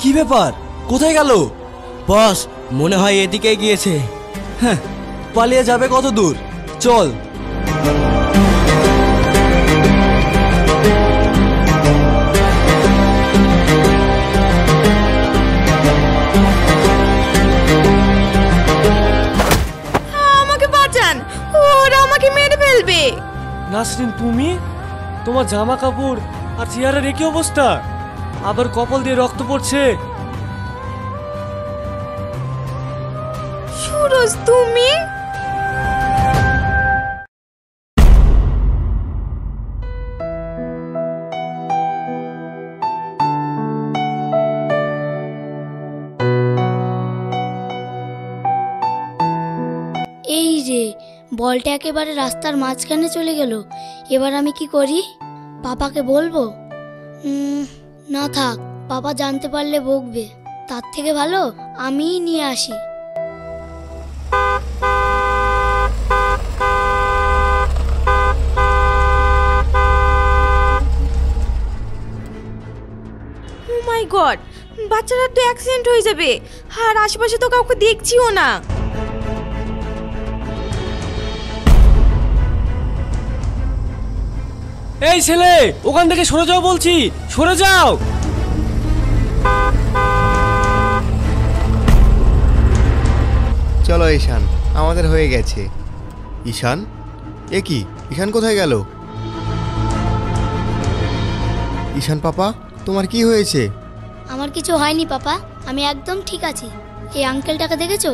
কি ব্যাপার, কোথায় গেল? বস মনে হয় এদিকে গিয়েছে। হ্যাঁ, পালিয়ে যাবে কত দূর? চল। আমাকে বাঁচান, ওরা আমাকে মেরে ফেলবে। নাসরিন, তুমি? তোমার জামা কাপড় আর চেহারার একই অবস্থা, আবার কপাল দিয়ে রক্ত পড়ছে। সুরজ, তুমি? এই রে, বলটা একেবারে রাস্তার মাঝখানে চলে গেল। এবার আমি কি করি? পাপাকে বলবো? না থাক, পাপা জানতে পারলে বকবে। তার থেকে ভালো আমিই নিয়ে আসি। ও মাই গড, বাচ্চাটার তো অ্যাক্সিডেন্ট হয়ে যাবে, আর আশেপাশে তো কাউকে দেখছিও না। এই ছেলে, ওখান থেকে সরে যাও বলছি, সরে যাও। চলো ঈশান, আমাদের হয়ে গেছে। ঈশান, এ কি? ঈশান কোথায় গেল? ঈশান পাপা, তোমার কি হয়েছে? আমার কিছু হয়নি পাপা, আমি একদম ঠিক আছি। এই আঙ্কেলটাকে দেখেছো?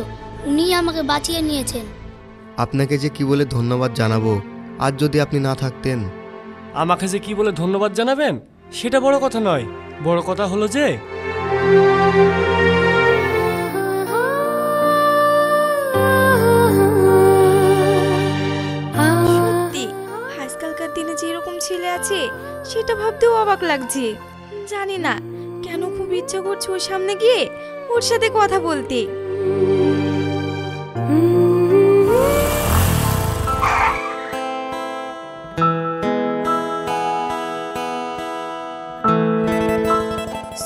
উনিই আমাকে বাঁচিয়ে নিয়েছেন। আপনাকে যে কি বলে ধন্যবাদ জানাবো, আজ যদি আপনি না থাকতেন। আমাকে যে কি বলে ধন্যবাদ জানাবেন সেটা বড় কথা নয়, বড় কথা হলো যে সত্যি আজকালকার দিনে যে এরকম ছেলে আছে সেটা ভাবতেও অবাক লাগছে। জানি না কেন খুব ইচ্ছা করছে ওর সামনে গিয়ে ওর সাথে কথা বলতে।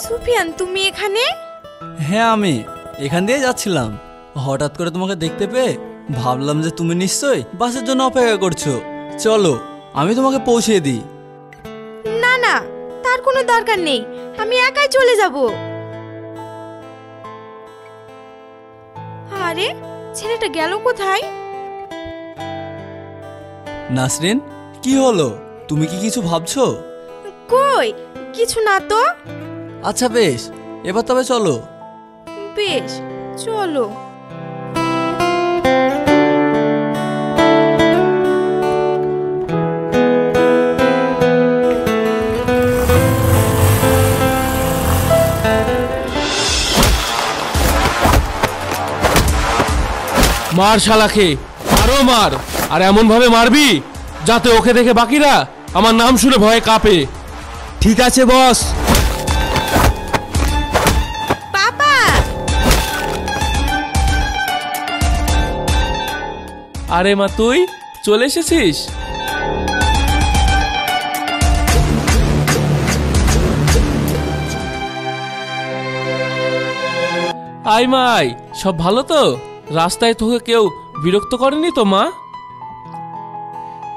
সুফিয়ান, তুমি এখানে? হ্যাঁ, আমি এখান দিয়ে যাচ্ছিলাম। হঠাৎ করে তোমাকে দেখতে পেয়ে ভাবলাম যে তুমি নিশ্চয়ই বাসের জন্য অপেক্ষা করছো। চলো, আমি তোমাকে পৌঁছে দিই। না না, তার কোনো দরকার নেই, আমি একাই চলে যাব। আরে ছেলেটা গেল কোথায়? নাসরিন, কি হলো? তুমি কি কিছু ভাবছো? কই কিছু না তো। আচ্ছা বেশ, এবার তবে চলো। বেশ, চলো। মার শালাকে, আরো মার, আর এমন ভাবে মারবি যাতে ওকে দেখে বাকিরা আমার নাম শুনে ভয়ে কাঁপে। ঠিক আছে বস। পাপা! আরে মা, তুই চলে এসেছিস? আই মাই, সব ভালো তো? রাস্তায় তোকে কেউ বিরক্ত করেনি তো মা?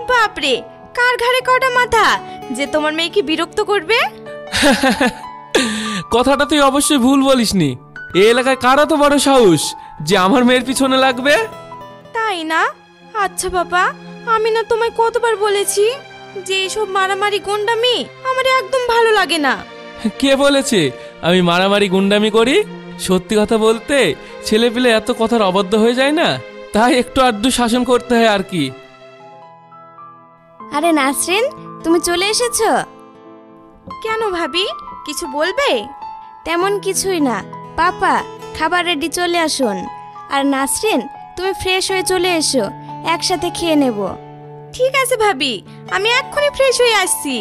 বাপরে, কার ঘাড়ে কটা মাথা যে তোমার মেয়েকে বিরক্ত করবে? কথাটা তুই অবশ্যই ভুল বলিসনি। এই এলাকায় কারা তো বড় সাহস যে আমার মেয়ের পিছনে লাগবে? তাই না? আচ্ছা বাবা, আমি না তোমায় কতবার বলেছি যে এসব মারামারি গুন্ডামি আমার একদম ভালো লাগে না। কে বলেছে আমি মারামারি গুন্ডামি করি? সত্যি কথা বলতে ছেলে পেলে এত কথার অবাধ্য হয়ে যায় না, তাই একটু আধটু শাসন করতে হয় আর কি। আরে নাসরিন, তুমি চলে এসেছো? কেন ভাবি, কিছু বলবে? তেমন কিছুই না পাপা, খাবার রেডি, চলে আসুন। আর নাসরিন, তুমি ফ্রেশ হয়ে চলে এসো, একসাথে খেয়ে নেব। ঠিক আছে ভাবি, আমি এক্ষুনি ফ্রেশ হয়ে আসছি।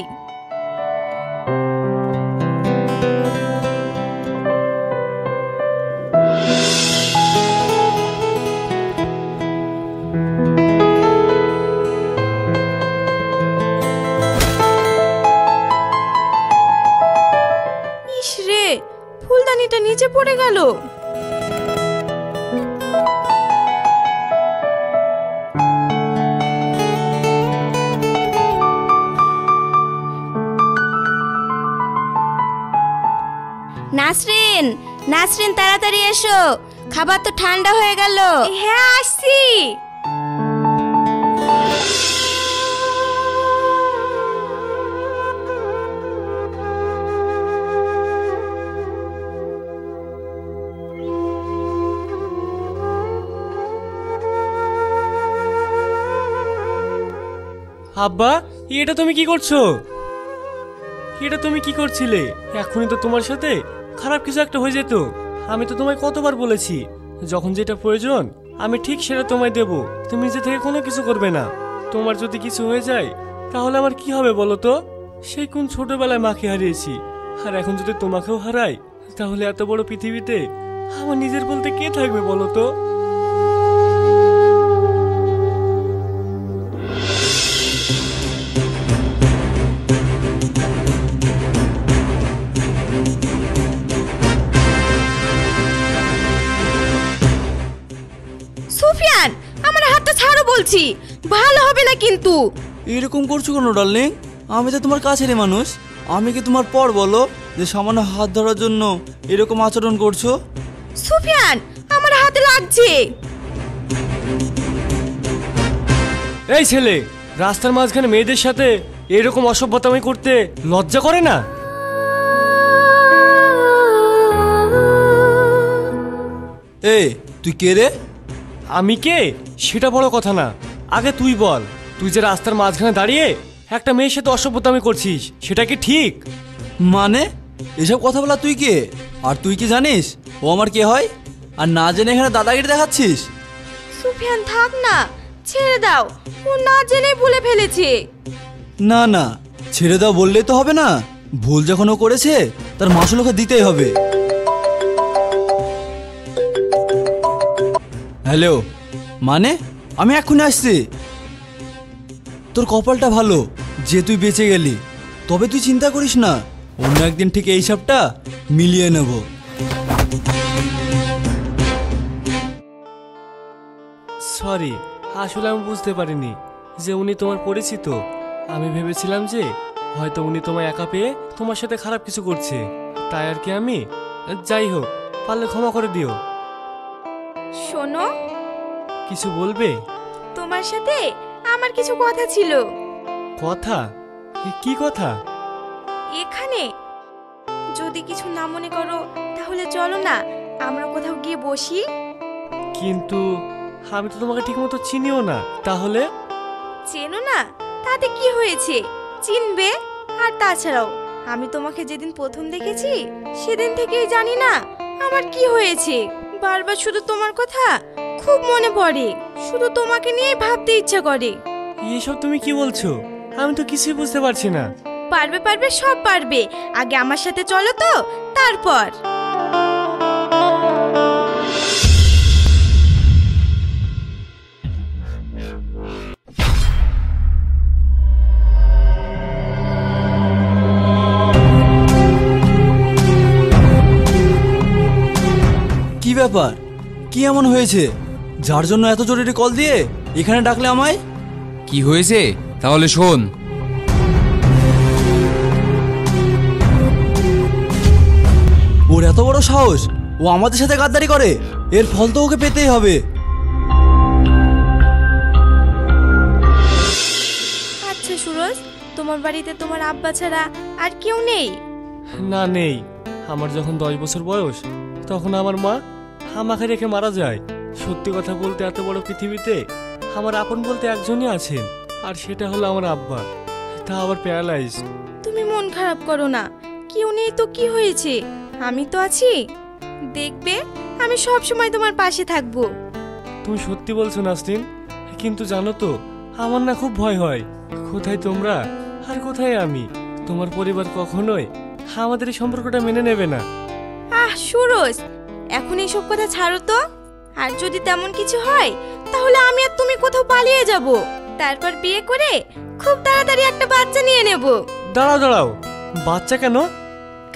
মেয়েটা নিচে পড়ে গেল। নাসরিন, নাসরিন তাড়াতাড়ি এসো, খাবার তো ঠান্ডা হয়ে গেল। হ্যাঁ আসছি। আব্বা, এটা তুমি কি করছো? এটা তুমি কি করছিলে? এখনই তো তোমার সাথে খারাপ কিছু একটা হয়ে যেত। আমি তো তোমায় কতবার বলেছি, যখন যেটা প্রয়োজন আমি ঠিক সেটা তোমায় দেব, তুমি নিজে থেকে কোনো কিছু করবে না। তোমার যদি কিছু হয়ে যায় তাহলে আমার কি হবে বলো তো? সেই কোন ছোটবেলায় মাকে হারিয়েছি, আর এখন যদি তোমাকেও হারাই তাহলে এত বড় পৃথিবীতে আমার নিজের বলতে কে থাকবে বলো তো? সুফিয়ান, আমার হাতটা ছাড়ো বলছি, ভালো হবে না কিন্তু। এরকম করছো কেন ডার্লিং? আমি তো তোমার কাছেরই মানুষ। আমি কি তোমার পর বলো যে সামান্য হাত ধরার জন্য এরকম আচরণ করছো? সুফিয়ান, আমার হাতে লাগছে। এই ছেলে, রাস্তার মাঝখানে মেয়েদের সাথে এরকম অসভ্যতামি করতে লজ্জা করে না? এই তুই কে রে? আমি কে সেটা বড় কথা না, আগে তুই বল, তুই যে রাস্তার মাঝখানে দাঁড়িয়ে একটা মেয়ের সাথে অসভ্যতামি করছিস সেটা কি ঠিক? মানে এসব কথা বলা তুই কে? আর তুই কি জানিস ও আমার কে হয়? আর না জেনে এখানে দাদাগিরি দেখাচ্ছিস? সুফিয়ান থাক না, ছেড়ে দাও, ও না জেনেই ভুলে ফেলেছে। না না, ছেড়ে দাও বললেই তো হবে না। ভুল যখন ও করেছে তার মাসুল ওকে দিতেই হবে। হ্যালো, মানে আমি এক্ষুনি আসছি। তোর কপালটা ভালো যে তুই বেঁচে গেলি, তবে তুই চিন্তা করিস না, অন্য একদিন ঠিক এই সবটা মিলিয়ে নেব। সরি, আসলে আমি বুঝতে পারিনি যে উনি তোমার পরিচিত। আমি ভেবেছিলাম যে হয়তো উনি তোমায় একা পেয়ে তোমার সাথে খারাপ কিছু করছে, তাই আর কি। আমি যাই হোক, পারলে ক্ষমা করে দিও। শোনো, কিছু বলবে? তোমার সাথে আমার কিছু কথা ছিল। কথা? কি কথা? এখানে যদি কিছু না মনে করো তাহলে চলো না আমরা কোথাও গিয়ে বসি। কিন্তু আমি তো তোমাকে ঠিকমতো চিনিও না। তাহলে? চেনো না তাতে কি হয়েছে, চিনবে। আর তাছাড়াও আমি তোমাকে যেদিন প্রথম দেখেছি সেদিন থেকেই জানি না আমার কি হয়েছে, বারবার শুধু তোমার কথা খুব মনে পড়ে, শুধু তোমাকে নিয়েই ভাবতে ইচ্ছা করে। এসব তুমি কি বলছো? আমি তো কিছুই বুঝতে পারছি না। পারবে পারবে, সব পারবে, আগে আমার সাথে চলো তো, তারপর। কি ব্যাপার? কি এমন হয়েছে যার জন্য এত জরুরি কল দিয়ে এখানে ডাকলে আমায়? কি হয়েছে তাহলে শোন। ওর এত বড় সাহস, ও আমাদের সাথে গাদ্দারি করে, এর ফল তো ওকে পেতেই হবে। আচ্ছা সুরজ, তোমার বাড়িতে তোমার আব্বা ছাড়া আর কেউ নেই? না, নেই। আমার যখন 10 বছর বয়স তখন আমার মা আমাকে রেখে মারা যায়। সত্যি কথা বলতে এত বড় পৃথিবীতে আমার আপন বলতে একজনই আছেন, আর সেটা হলো আমার আব্বা, তা আবার প্যারালাইজ। তুমি মন খারাপ করো না, কেউ নেই তো কি হয়েছে, আমি তো আছি, দেখবে আমি সব সময় তোমার পাশে থাকবো। তুমি সত্যি বলছো নাসরিন? কিন্তু জানো তো আমার না খুব ভয় হয়। কোথায় তোমরা আর কোথায় আমি? তোমার পরিবার কখনোই আমাদের এই সম্পর্কটা মেনে নেবে না। আহ সুরজ, এখন এইসব কথা ছাড়ো তো। আর যদি তেমন কিছু হয় তাহলে আমি আর তুমি কোথাও পালিয়ে যাব, তারপর বিয়ে করে খুব তাড়াতাড়ি একটা বাচ্চা নিয়ে নেব। দাঁড়াও দাঁড়াও, বাচ্চা কেন?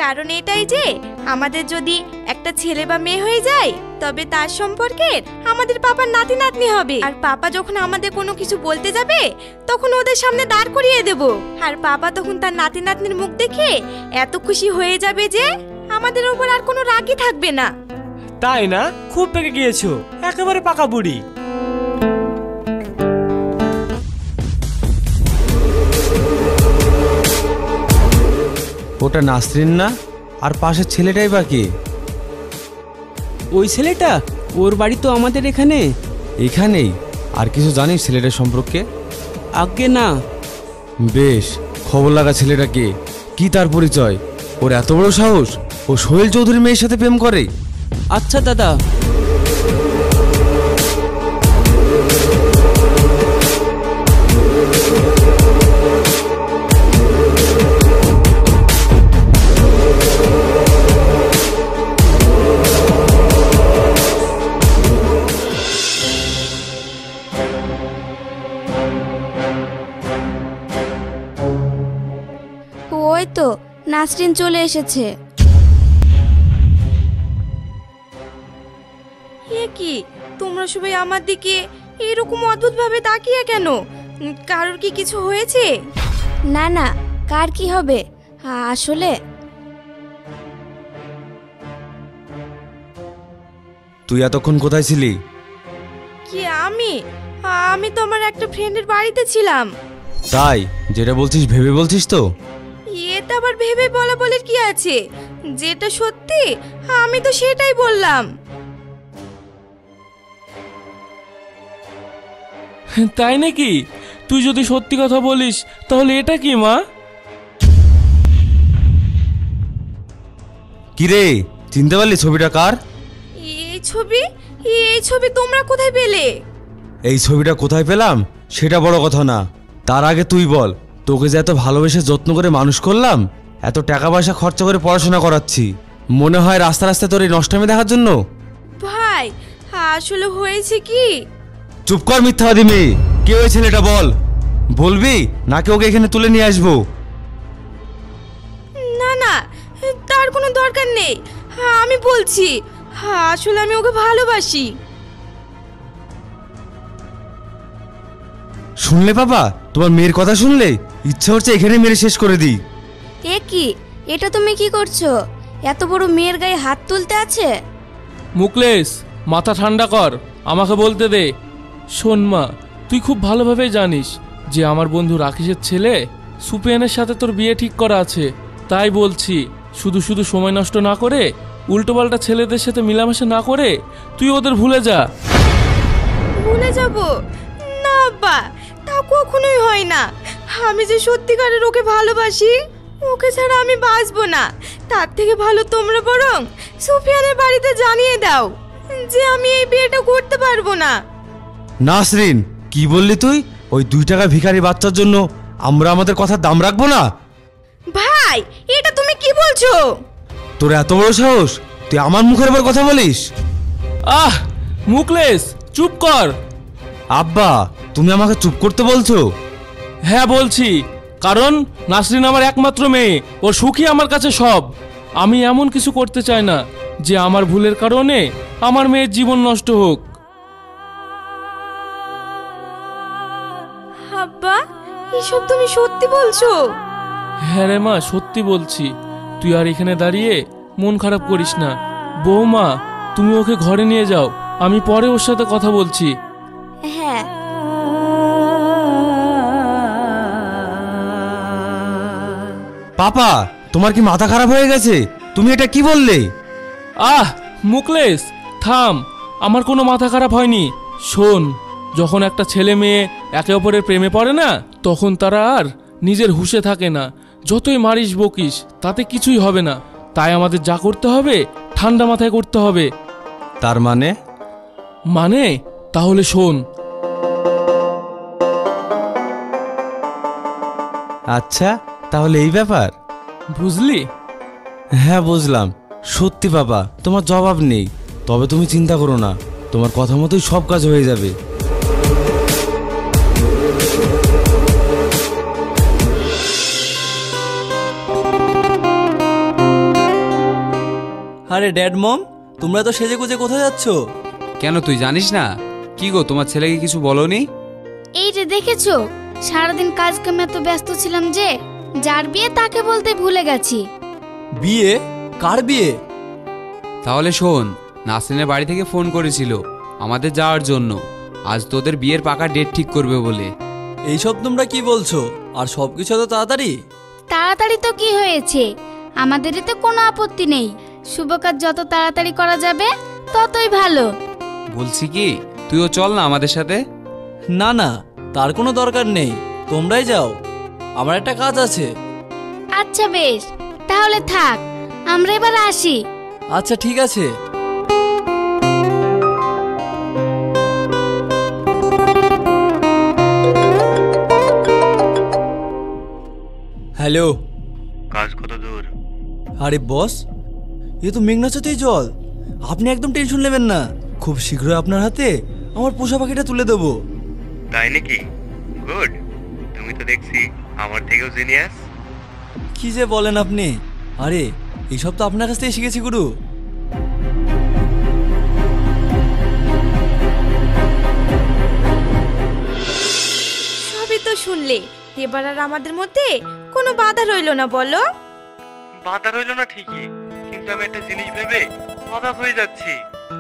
কারণ এটাই যে আমাদের যদি একটা ছেলে বা মেয়ে হয়ে যায় তবে তার সম্পর্কে আমাদের পাপার নাতি নাতনি হবে। আর পাপা যখন আমাদের কোনো কিছু বলতে যাবে তখন ওদের সামনে দাঁড় করিয়ে দেব। আর পাপা তখন তার নাতি নাতনির মুখ দেখে এত খুশি হয়ে যাবে যে আমাদের ওপর আর কোনো রাগই থাকবে না। তাই না? খুব পেকে গিয়েছো, একেবারে পাকা বুড়ি। ওটা নাসরিন না? আর পাশের ছেলেটাই বা কে? ওই ছেলেটা, ওর বাড়ি তো আমাদের এখানে। এখানেই? আর কিছু জানিস ছেলেটার সম্পর্কে? আগে না। বেশ, খবর লাগা ছেলেটা কে, কি তার পরিচয়? ওর এত বড় সাহস, ও সোহেল চৌধুরীর মেয়ের সাথে প্রেম করে? আচ্ছা দাদা। ওই তো নাসরিন চলে এসেছে। এ কি, তোমরা সবাই আমার দিকে এরকম অদ্ভুত ভাবে তাকিয়ে কেন? কারোর কি কিছু হয়েছে? না না, কার কি হবে? আসলে তুই এতক্ষণ কোথায় ছিলি? কি আমি তো আমার একটা ফ্রেন্ডের বাড়িতে ছিলাম। তাই? যেটা বলছিস ভেবে বলছিস তো? এটা আবার ভেবে বলা বলে কি আছে? যেটা সত্যি আমি তো সেটাই বললাম। তাই নাকি? তুই যদি সত্যি কথা বলিস তাহলে এটা কি মা? কিরে, চিনতে পারলি ছবিটা কার? এই ছবি তোমরা কোথায় পেলে? এই ছবিটা কোথায় পেলাম সেটা বড় কথা না, তার আগে তুই বল, তোকে যে এত ভালোবেসে যত্ন করে মানুষ করলাম, এত টাকা পয়সা খরচা করে পড়াশোনা করাচ্ছি, মনে হয় রাস্তা রাস্তায় তোর এই নষ্টামি দেখার জন্য? ভাই, আসলে হয়েছে কি? চুপ কর মিথ্যাবাদী মেয়ে, কে ওই ছেলেটা বল। বলবি নাকি ওকে এখানে তুলে নিয়ে আসবো? না না, তার কোনো দরকার নেই, আমি বলছি আসলে আমি ওকে ভালোবাসি। শুনলে বাবা, তোমার মেয়ের কথা শুনলে ইচ্ছা হচ্ছে এখানে মেরে শেষ করে দিই। এ কি, এটা তুমি কি করছো? এত বড় মেয়ের গায়ে হাত তুলতে আছে? মুকলেশ, মাথা ঠান্ডা কর, আমাকে বলতে দে। শোন মা, তুই খুব ভালোভাবেই জানিস যে আমার বন্ধু রাকেশের ছেলে সুপিয়ানের সাথে তোর বিয়ে ঠিক করা আছে। তাই বলছি, শুধু শুধু সময় নষ্ট না করে, উল্টোপাল্টা ছেলেদের সাথে মিলামেশা না করে তুই ওদের ভুলে যা। ভুলে যাব? না আব্বা, তা কখনোই হয় না। আমি যে সত্যিকারের ওকে ভালোবাসি, ওকে ছাড়া আমি বাঁচবো না। তার থেকে ভালো তোমরা বরং সুফিয়ানের বাড়িতে জানিয়ে দাও যে আমি এই বিয়েটা করতে পারবো না। নাসরিন, কি বললি তুই? ওই 2 টাকা ভিখারি বাচ্চার জন্য আমরা আমাদের কথার দাম রাখবো না? ভাই, এটা তুমি কি বলছো? তোর এত বড় সাহস, তুই আমার মুখের উপর কথা বলিস? আহ মুকলেশ, চুপ কর। আব্বা, তুমি আমাকে চুপ করতে বলছো? হ্যাঁ বলছি, কারণ নাসরিন আমার একমাত্র মেয়ে, ওর সুখী আমার কাছে সব। আমি এমন কিছু করতে চাই না যে আমার ভুলের কারণে আমার মেয়ের জীবন নষ্ট হোক। আব্বা, এসব তুমি সত্যি বলছো? হ্যাঁ রে মা, সত্যি বলছি। তুই আর এখানে দাঁড়িয়ে মন খারাপ করিস না। বৌমা, তুমি ওকে ঘরে নিয়ে যাও, আমি পরে ওর সাথে কথা বলছি। হ্যাঁ। পাপা, তোমার কি মাথা খারাপ হয়ে গেছে? তুমি এটা কি বললে? আহ মুকলেশ, থাম, আমার কোনো মাথা খারাপ হয়নি। শোন, যখন একটা ছেলে মেয়ে একে অপরের প্রেমে পড়ে না, তখন তারা আর নিজের হুঁশে থাকে না। যতই মারিস বকিস তাতে কিছুই হবে না। তাই আমাদের যা করতে হবে ঠান্ডা মাথায় করতে হবে। তার মানে? তাহলে শোন। আচ্ছা, তাহলে এই ব্যাপার, বুঝলি? হ্যাঁ বুঝলাম। সত্যি বাবা, তোমার জবাব নেই। তবে তুমি চিন্তা করো না, তোমার কথা মতোই সব কাজ হয়ে যাবে। আরে ড্যাড মম, তোমরা তো সেজে গুজে কোথায় যাচ্ছ? কেন তুই জানিস না? কি গো, তোমার ছেলেকে কিছু বলোনি? এই যে দেখেছো, সারাদিন কাজ কামে এত ব্যস্ত ছিলাম যে যার বিয়ে তাকে বলতে ভুলে গেছি। বিয়ে? কার বিয়ে? তাহলে শোন, নাসরিনের বাড়ি থেকে ফোন করেছিল আমাদের যাওয়ার জন্য, আজ তোদের বিয়ের পাকা ডেট ঠিক করবে বলে। এইসব তোমরা কি বলছো? আর সব কিছু তো তাড়াতাড়ি? তাড়াতাড়ি তো কি হয়েছে, আমাদের এতে কোনো আপত্তি নেই। শুভ কাজ যত তাড়াতাড়ি করা যাবে ততই ভালো। বলছি কি, তুইও চল না আমাদের সাথে। না না, তার কোনো দরকার নেই, তোমরাই যাও, আমার একটা কাজ আছে। আচ্ছা বেশ, তাহলে থাক, আমরা এবার আসি। আচ্ছা ঠিক আছে। হ্যালো। কাজ কত দূর? আরে বস, এ তো মেঘনাচতেই জল। আপনি একদম টেনশন নেবেন না, খুব শীঘ্রই আপনার হাতে আমার পোষা পাখিটা তুলে দেবো। তাই নাকি? গুড। তুমি তো দেখছি আমার থেকেও জিনিয়াস। কি যে বলেন আপনি! আরে এইসব তো আপনার কাছ থেকে শিখেছি গুরু। সবই তো শুনলে, এবার আর আমাদের মধ্যে কোনো বাধা রইলো না, বলো? বাধা রইলো না ঠিকই, কিন্তু আমি একটা জিনিস ভেবে অবাক হয়ে যাচ্ছি।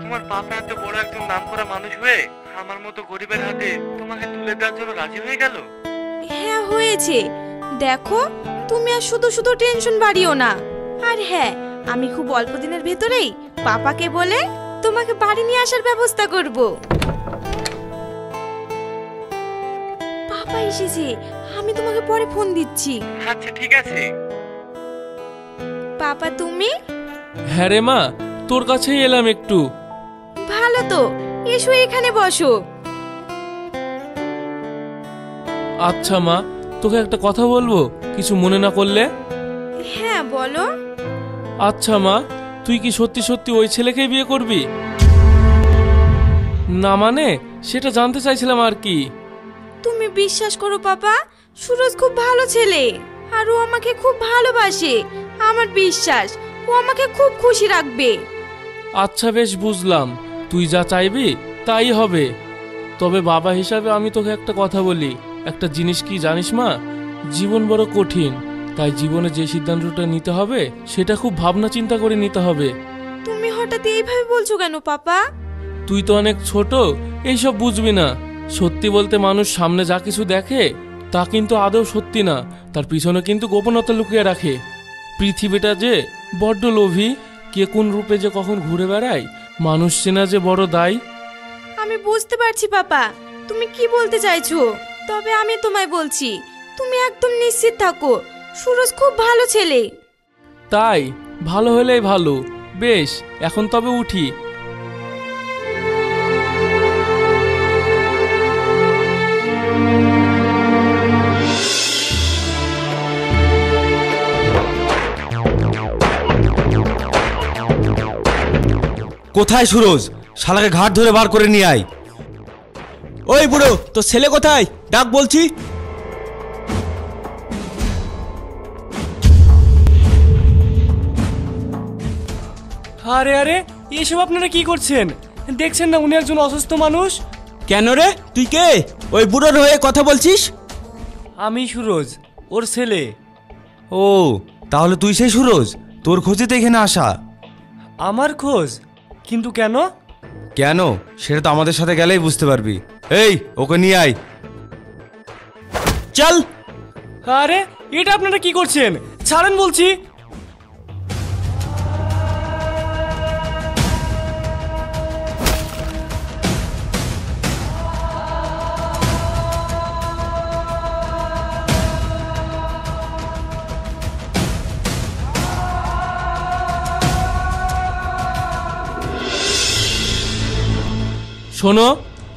তোমার পাপা এত বড় একজন নামকরা মানুষ হয়ে আমার মতো গরিবের হাতে তোমাকে তুলে দেওয়ার জন্য রাজি হয়ে গেল। হ্যাঁ হয়েছে। দেখো, তুমি আর শুধু শুধু টেনশন বাড়িও না। আর হ্যাঁ, আমি খুব অল্প দিনের ভেতরেই পাপাকে বলে তোমাকে বাড়ি নিয়ে আসার ব্যবস্থা করব। পাপা এসেছে, আমি তোমাকে পরে ফোন দিচ্ছি। আচ্ছা ঠিক আছে। পাপা তুমি? হ্যাঁ রে মা, তোর কাছেই এলাম একটু। ভালো তো, এসো এখানে বসো। আচ্ছা মা, তোকে একটা কথা বলবো, কিছু মনে না করলে? হ্যাঁ বলো। আচ্ছা মা, তুই কি সত্যি সত্যি ওই ছেলেকে বিয়ে করবি? না মানে, সেটা জানতে চাইছিলাম আর কি। তুমি বিশ্বাস করো পাপা, সুরজ খুব ভালো ছেলে, আর ও আমাকে খুব ভালোবাসে। আমার বিশ্বাস ও আমাকে খুব খুশি রাখবে। আচ্ছা বেশ, বুঝলাম, তুই যা চাইবি তাই হবে। তবে বাবা হিসাবে আমি তোকে একটা কথা বলি, একটা জিনিস কি জানিস মা, জীবন বড় কঠিন, তাই জীবনে যে সিদ্ধান্তটা নিতে হবে সেটা খুব ভাবনা চিন্তা করে নিতে হবে। তুমি হঠাৎ এইভাবে বলছো কেন পাপা? তুই তো অনেক ছোট, এইসব বুঝবি না। সত্যি বলতে মানুষ সামনে যা কিছু দেখে তা কিন্তু আদৌ সত্যি না, তার পিছনে কিন্তু গোপনতা লুকিয়ে রাখে। পৃথিবীটা যে বড্ড লোভী, কে কোন রূপে যে কখন ঘুরে বেড়ায়, মানুষ চেনা যে বড় দায়। আমি বুঝতে পারছি পাপা, তুমি কি বলতে চাইছো। তবে আমি তোমায় বলছি, তুমি একদম নিশ্চিত থাকো, সুরজ খুব ভালো ছেলে। তাই ভালো হলেই ভালো। বেশ, এখন তবে উঠি। কোথায় সুরজ? শালাকে ঘাট ধরে বার করে নিয়ে আয়। ওই বুড়ো, তোর ছেলে কোথায়? ডাক বলছি। আরে আরে, এসব আপনারা কি করছেন? দেখছেন না উনি একজন অসুস্থ মানুষ। কেন রে, তুই কে? ওই বুড়োর হয়ে কথা বলছিস? আমি সুরজ, ওর ছেলে। ও, তাহলে তুই সেই সুরজ? তোর খোঁজে তো এখানে আসা। আমার খোঁজ? কিন্তু কেন? কেন সেটা তো আমাদের সাথে গেলেই বুঝতে পারবি। এই, ওকে নিয়ে আয়। চল। আরে এটা আপনারা কি করছেন? ছাড়েন বলছি। শোনো,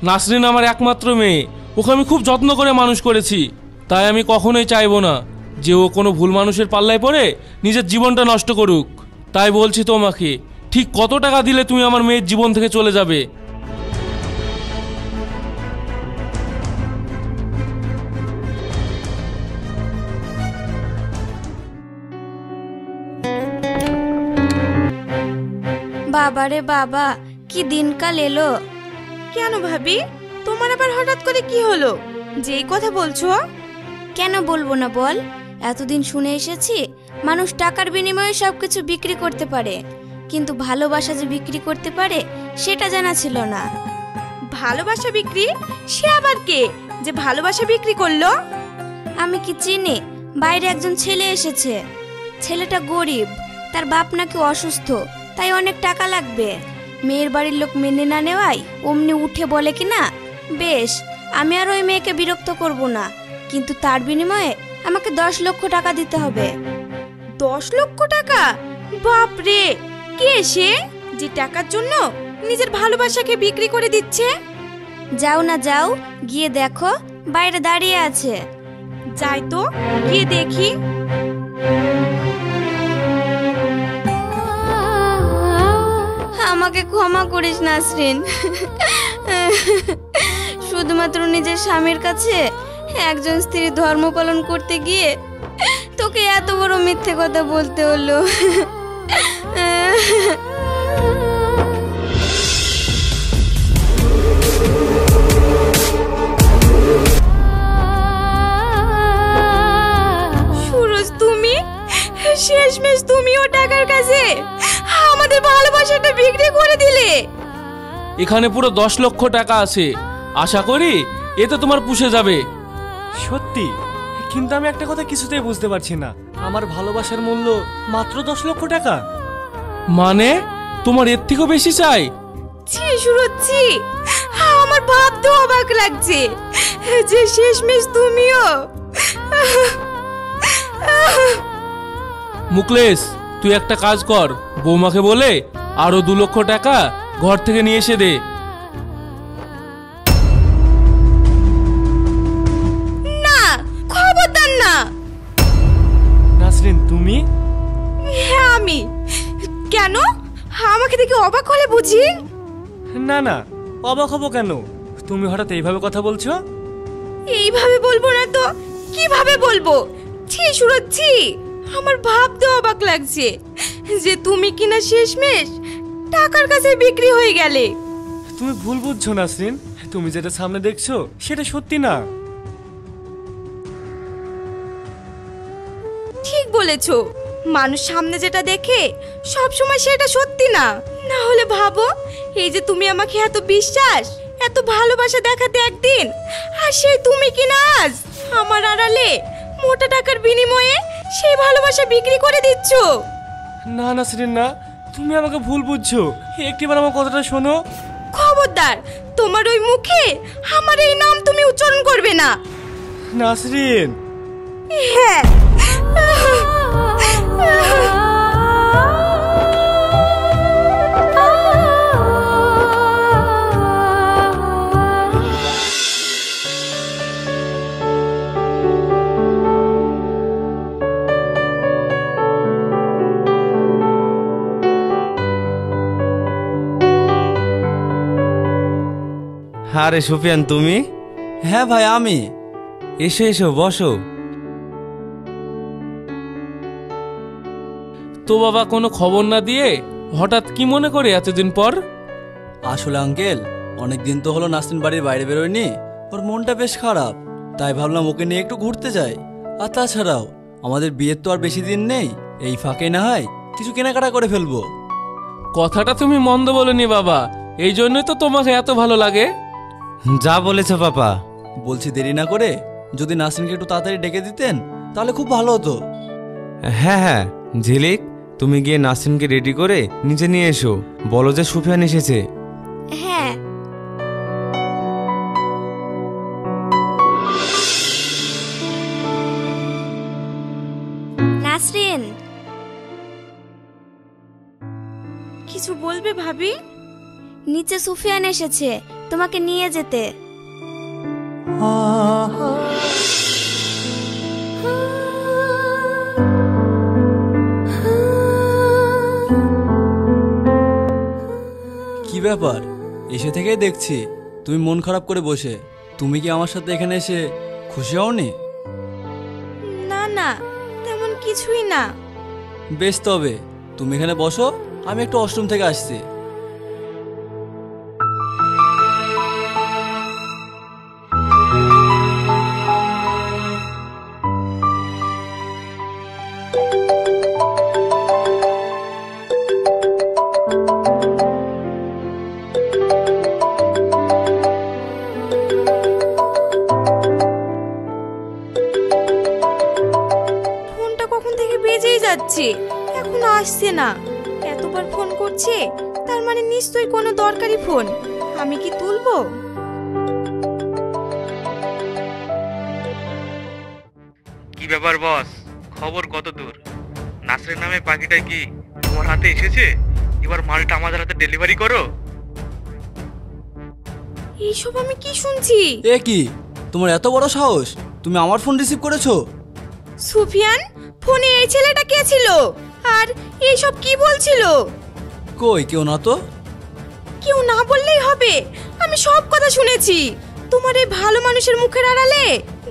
নাসরিন আমার একমাত্র মেয়ে, ওকে আমি খুব যত্ন করে মানুষ করেছি, তাই আমি কখনোই চাইবো না যে ও কোনো ভুল মানুষের পাল্লায় পড়ে নিজের জীবনটা নষ্ট করুক। তাই বলছি তোমাকে, ঠিক কত টাকা দিলে তুমি আমার মেয়ের জীবন থেকে চলে যাবে? বাবারে বাবা, কি দিনকাল এলো। কেন ভাবি, তোমার আবার হঠাৎ করে কি হলো যে এই কথা বলছো? কেন বলবো না বল, এতদিন শুনে এসেছি মানুষ টাকার বিনিময়ে সবকিছু বিক্রি করতে পারে, কিন্তু ভালোবাসা যে বিক্রি করতে পারে সেটা জানা ছিল না। ভালোবাসা বিক্রি? সে আবার কে যে ভালোবাসা বিক্রি করলো? আমি কি চিনি? বাইরে একজন ছেলে এসেছে। ছেলেটা গরিব, তার বাপ নাকি অসুস্থ, তাই অনেক টাকা লাগবে। মেয়ের বাড়ির লোক মেনে না নেওয়ায় অমনি উঠে বলে কি না, বেশ আমি আর ওই মেয়েকে বিরক্ত করব না, কিন্তু তার বিনিময়ে আমাকে 10 লক্ষ টাকা দিতে হবে। 10 লক্ষ টাকা? বাপ রে, কে সে যে টাকার জন্য নিজের ভালোবাসাকে বিক্রি করে দিচ্ছে? যাও না যাও, গিয়ে দেখো বাইরে দাঁড়িয়ে আছে। যাই তো, গিয়ে দেখি। আমাকে ক্ষমা করিস নাসরিন, শুধুমাত্র নিজের স্বামীর কাছে একজন স্ত্রী ধর্ম পালন করতে গিয়ে তোকে এত বড় মিথ্যে কথা বলতে হলো। সুরজ, তুমি শেষমেশ তুমিও টাকার কাছে আমাদের ভালোবাসাটা বিক্রি করে দিলে। এখানে পুরো 10 লক্ষ টাকা আছে, আশা করি এতে তোমার পুষে যাবে। সত্যি? কিন্তু আমি একটা কথা কিছুতেই বুঝতে পারছি না, আমার ভালোবাসার মূল্য মাত্র 10 লক্ষ টাকা? মানে তোমার এর থেকেও বেশি চাই? ছি সুরজ, ছি, আমার ভাবতেও অবাক লাগছে যে শেষমেশ তুমিও। মুকলেশ, তুই একটা কাজ কর, বৌমাকে বলে আরো 2 লক্ষ টাকা ঘর থেকে নিয়ে এসে দে। না, খবরদার না। নাসরিন, তুমি? হ্যাঁ আমি। কেন, আমাকে দেখে অবাক হলে বুঝি? না না, অবাক হবো কেন? তুমি হঠাৎ এইভাবে কথা বলছো? এইভাবে বলবো না তো কিভাবে বলবো? ছি সুরজ, ছি, আমার ভাবতে অবাক লাগছে যে তুমি কিনা শেষমেশ টাকার কাছে বিক্রি হয়ে গেলে। তুমি ভুল বুঝছো নাসরিন, তুমি যেটা সামনে দেখছো সেটা সত্যি না। ঠিক বলেছো, মানুষ সামনে যেটা দেখে সব সময় সেটা সত্যি না। না হলে ভাবো, এই যে তুমি আমাকে এত বিশ্বাস, এত ভালোবাসা দেখাতে একদিন, আর সেই তুমি কিনা আজ আমার আড়ালে মোটা টাকার বিনিময়ে সেই ভালোবাসা বিক্রি করে দিচ্ছ। না নাসরিন না, তুমি আমাকে ভুল বুঝছো, একটিবার আমার কথাটা শোনো। খবরদার, তোমার ওই মুখে আমার এই নাম তুমি উচ্চারণ করবে না। নাসরিন। হ্যাঁ। আরে সুফিয়ান, তুমি? হ্যাঁ ভাই আমি। এসো এসো, বসো। তো বাবা কোনো খবর না দিয়ে হঠাৎ কি মনে করে এতদিন পর? আসলে আঙ্কেল, অনেকদিন তো হলো নাসরিন বাড়ির বাইরে বেরোয়নি, ওর মনটা বেশ খারাপ, তাই ভাবলাম ওকে নিয়ে একটু ঘুরতে যাই। আর তাছাড়াও আমাদের বিয়ের তো আর বেশি দিন নেই, এই ফাঁকে না হয় কিছু কেনাকাটা করে ফেলবো। কথাটা তুমি মন্দ বলনি বাবা, এই জন্যই তো তোমাকে এত ভালো লাগে। যা বলেছো পাপা। বলছি দেরি না করে যদি নাসরিনকে একটু তাড়াতাড়ি ডেকে দিতেন তাহলে খুব ভালো হতো। হ্যাঁ হ্যাঁ, ঝিলিক তুমি গিয়ে নাসরিনকে রেডি করে নিচে নিয়ে এসো, বলো যে সুফিয়ান এসেছে। হ্যাঁ। নাসরিন, কিছু বলবে ভাবি? নিচে সুফিয়ান এসেছে তোমাকে নিয়ে যেতে। কি ব্যাপার, এসে থেকেই দেখছি তুমি মন খারাপ করে বসে। তুমি কি আমার সাথে এখানে এসে খুশি হওনি? না না, তেমন কিছুই না। বেশ, তবে তুমি এখানে বসো, আমি একটু অষ্টম থেকে আসছি। ফোনটা কখন থেকে বেজেই যাচ্ছে, এখনো আসছে না। এতবার ফোন করছে, তার মানে নিশ্চয়ই কোনো দরকারি ফোন। আমি কি তুলবো? কি ব্যাপার বস, খবর কত দূর? নাসরিন নামে পাখিটা কি তোমার হাতে এসেছে? এবার মালটা আমাদের হাতে ডেলিভারি করো। এইসব আমি কি শুনছি? এ কি, তোমার এত বড় সাহস? তুমি আমার ফোন রিসিভ করেছো? সুফিয়ান, ফোনে এই ছেলেটা কে ছিল? আর এইসব কি বলছিল? কই, কেউ না তো। কেউ না বললেই হবে, আমি সব কথা শুনেছি। তোমার এই ভালো মানুষের মুখের আড়ালে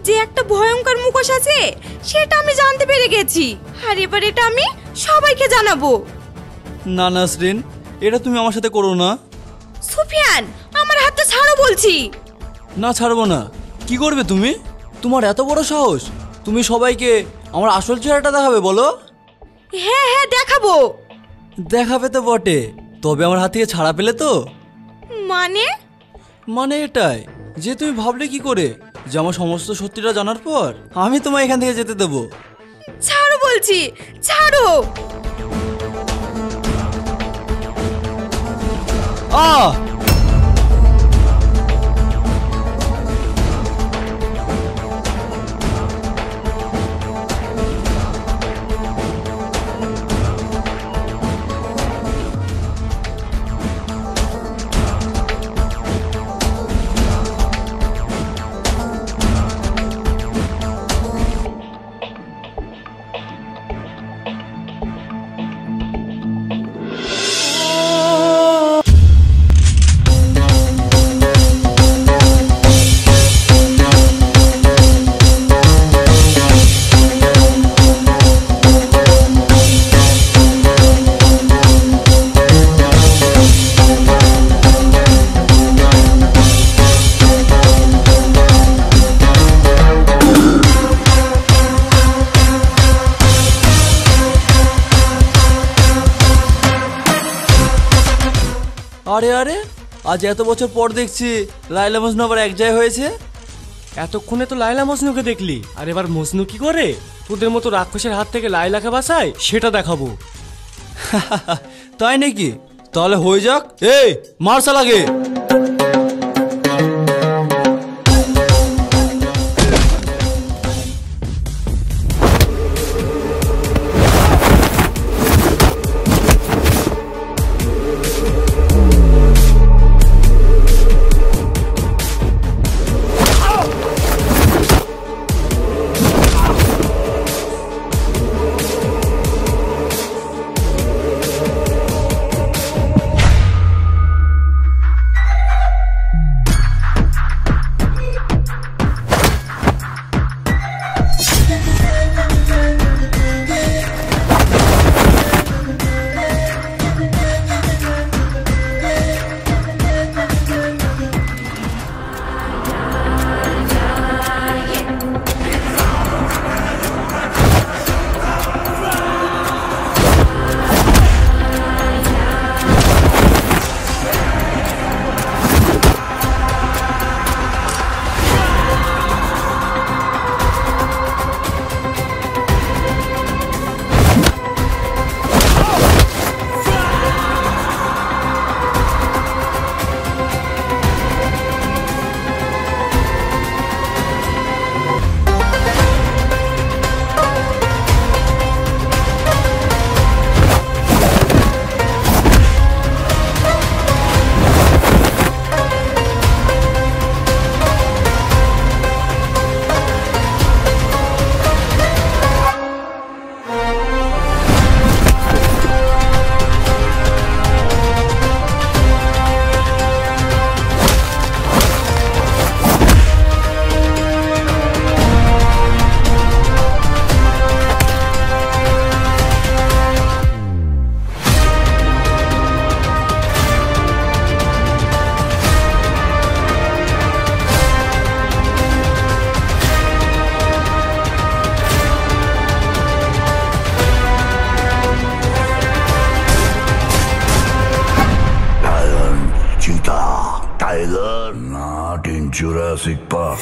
যে একটা ভয়ঙ্কর মুখোশ আছে, সেটা আমি জানতে পেরে গেছি। আর এবার এটা আমি সবাইকে জানাবো। না নাসরিন, এটা তুমি আমার সাথে করো না। সুফিয়ান, আমার হাতটা ছাড়ো বলছি। না, ছাড়বো না। কি করবে তুমি? তোমার এত বড় সাহস, তুমি সবাইকে আমার আসল চেহারাটা দেখাবে বলো? হ্যাঁ হ্যাঁ, দেখাবো। দেখাবে তো বটে, তবে আমার হাত থেকে ছাড়া পেলে তো? মানে এটাই যে তুমি ভাবলে কি করে যে আমার সমস্ত সত্যিটা জানার পর আমি তোমায় এখান থেকে যেতে দেবো? ছাড়ো বলছি, ছাড়ো। আহ! আরে আরে, আজ এত বছর পর দেখছি লাইলা মজনু আবার এক জায়গায় হয়েছে। এতক্ষণে তো লাইলা মজনুকে দেখলি, আর এবার মজনু কি করে তোদের মতো রাক্ষসের হাত থেকে লাইলাকে বাঁচায় সেটা দেখাবো। তাই নাকি? তাহলে হয়ে যাক। এই মারসা লাগে। Jurassic Park.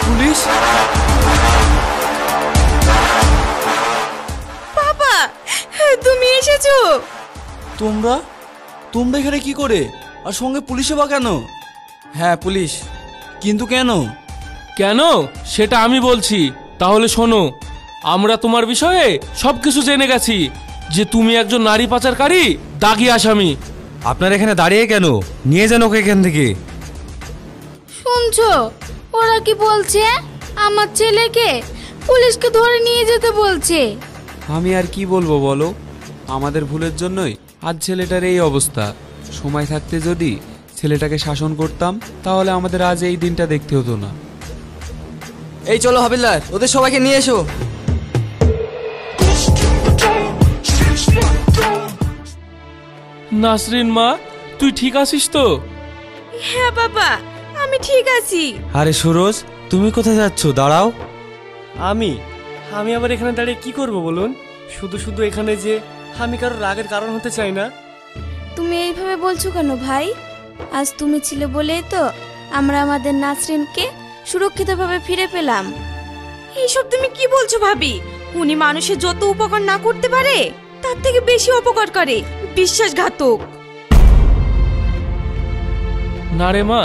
পুলিশ? বাবা, তুমি এসেছো? তোমরা তোমরা এখানে কি করে, আর সঙ্গে পুলিশে বা কেন? হ্যাঁ পুলিশ, কিন্তু কেন? কেন সেটা আমি বলছি, তাহলে শোনো। আমরা তোমার বিষয়ে সব কিছু জেনে গেছি, যে তুমি একজন নারী পাচারকারী, দাগী আসামি। আপনার এখানে দাঁড়িয়ে কেন? নিয়ে যান ওকে এখান থেকে। শুনছো ওরা কি বলছে? আমার ছেলেকে পুলিশকে ধরে নিয়ে যেতে বলছে। আমি আর কি বলবো বলো, আমাদের ভুলের জন্যই আজ ছেলেটার এই অবস্থা। সময় থাকতে যদি ছেলেটাকে শাসন করতাম, তাহলে আমাদের আজ এই দিনটা দেখতে হতো না। এই চলো হাবিলদার, ওদের সবাইকে নিয়ে এসো। নাসরিন মা, তুই ঠিক আছিস তো? হ্যাঁ বাবা, আমি ঠিক আছি। আরে সুরজ, তুমি কোথায় যাচ্ছ? দাঁড়াও। আমি আবার এখানে দাঁড়িয়ে কি করব বলুন? শুধু শুধু এখানে যে আমি কারোর রাগের কারণ হতে চাই না। তুমি এইভাবে বলছো কেন ভাই? আজ তুমি ছিলে বলেই তো আমরা আমাদের নাসরিনকে সুরক্ষিতভাবে ফিরে পেলাম। এইসব তুমি কি বলছো ভাবি? উনি মানুষের যত উপকার না করতে পারে, তার থেকে বেশি উপকার করে। বিশ্বাসঘাতক। না রে মা,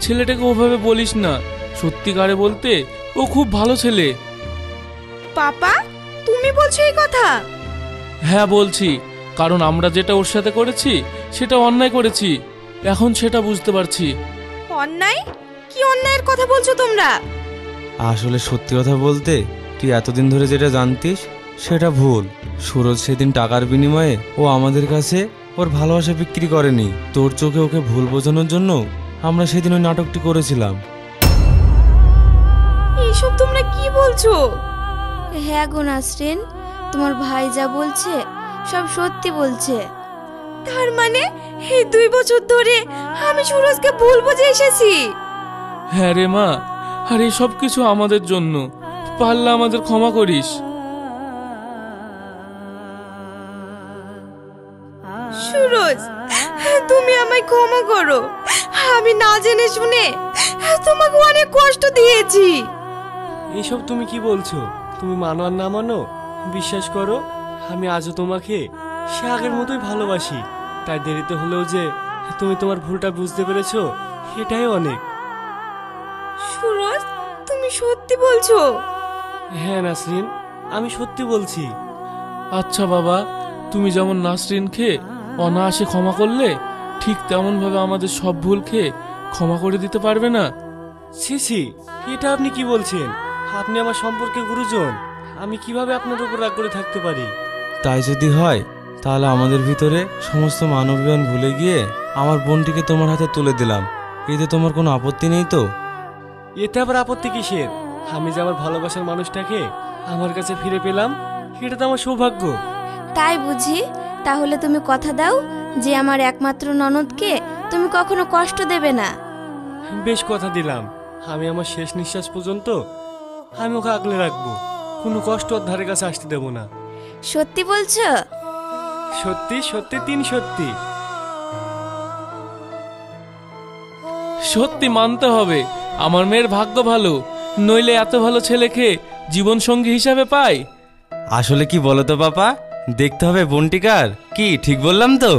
ছেলেটাকে ওভাবে বলিস না। সত্যিকারে বলতে ও খুব ভালো ছেলে। পাপা, তুমি বলছো এই কথা? হ্যাঁ বলছি, কারণ আমরা যেটা ওর সাথে করেছি সেটা অন্যায় করেছি, এখন সেটা বুঝতে পারছি। অন্যায়? কি অন্যায়ের কথা বলছো তোমরা? আসলে সত্যি কথা বলতে, তুই এতদিন ধরে যেটা জানতিস সেটা ভুল। সুরজ সেদিন টাকার বিনিময়ে ও আমাদের কাছে ওর ভালোবাসা বিক্রি করেনি। তোর চোখে ওকে ভুল বোঝানোর জন্য আমরা সেদিন ওই নাটকটি করেছিলাম। এইসব তোমরা কি বলছো? হ্যাঁ গো নাসরিন, তোমার ভাই যা বলছে সব সত্যি বলছে। তার মানে এই 2 বছর ধরে আমি সুরজকে ভুল বুঝে এসেছি। হ্যাঁ রে মা, আর এই সব কিছু আমাদের জন্য। পারলে আমাদের ক্ষমা করিস। সুরজ, তুমি আমায় ক্ষমা করো। আমি না জেনে শুনে তোমাকে অনেক কষ্ট দিয়েছি। এইসব তুমি কি বলছো? তুমি মানো আর না মানো, বিশ্বাস করো আমি আজও তোমাকে সে আগের মতোই ভালোবাসি। তাই দেরিতে হলেও যে তুমি তোমার ভুলটা বুঝতে পেরেছো, এটাই অনেক। সুরজ, তুমি সত্যি বলছো? হ্যাঁ নাসরিন, আমি সত্যি বলছি। আচ্ছা বাবা, তুমি যেমন নাসরিনকে অনায়াসে ক্ষমা করলে, ঠিক তেমন ভাবে আমাদের সব ভুলকে ক্ষমা করে দিতে পারবে না? ছি ছি, এটা আপনি কি বলছেন? আপনি আমার সম্পর্কে গুরুজন, আমি কিভাবে আপনার উপর রাগ করে থাকতে পারি? তাই যদি হয়, তাহলে আমাদের ভিতরে সমস্ত মানবীয়ন ভুলে গিয়ে আমার বোনটিকে তোমার হাতে তুলে দিলাম। এতে তোমার কোনো আপত্তি নেই তো? এতে আবার আপত্তি কিসের? আমি যে আমার ভালোবাসার মানুষটাকে আমার কাছে ফিরে পেলাম, এটা তো আমার সৌভাগ্য। তাই বুঝি? তাহলে তুমি কথা দাও যে আমার একমাত্র ননদকে তুমি কখনো কষ্ট দেবে না। বেশ, কথা দিলাম। আমি আমার শেষ নিঃশ্বাস পর্যন্ত আমি ওকে আগলে রাখবো। কোনো কষ্ট ওর ধারে কাছে আসতে দেব না। সত্যি বলছো? সত্যি সত্যি, 3 সত্যি। সত্যি মানতে হবে, আমার মেয়ের ভাগ্য ভালো, নইলে এত ভালো ছেলেকে জীবন সঙ্গী হিসাবে পাই। আসলে কি বলো তো পাপা, দেখতে হবে বোনটিকার। কি ঠিক বললাম তো?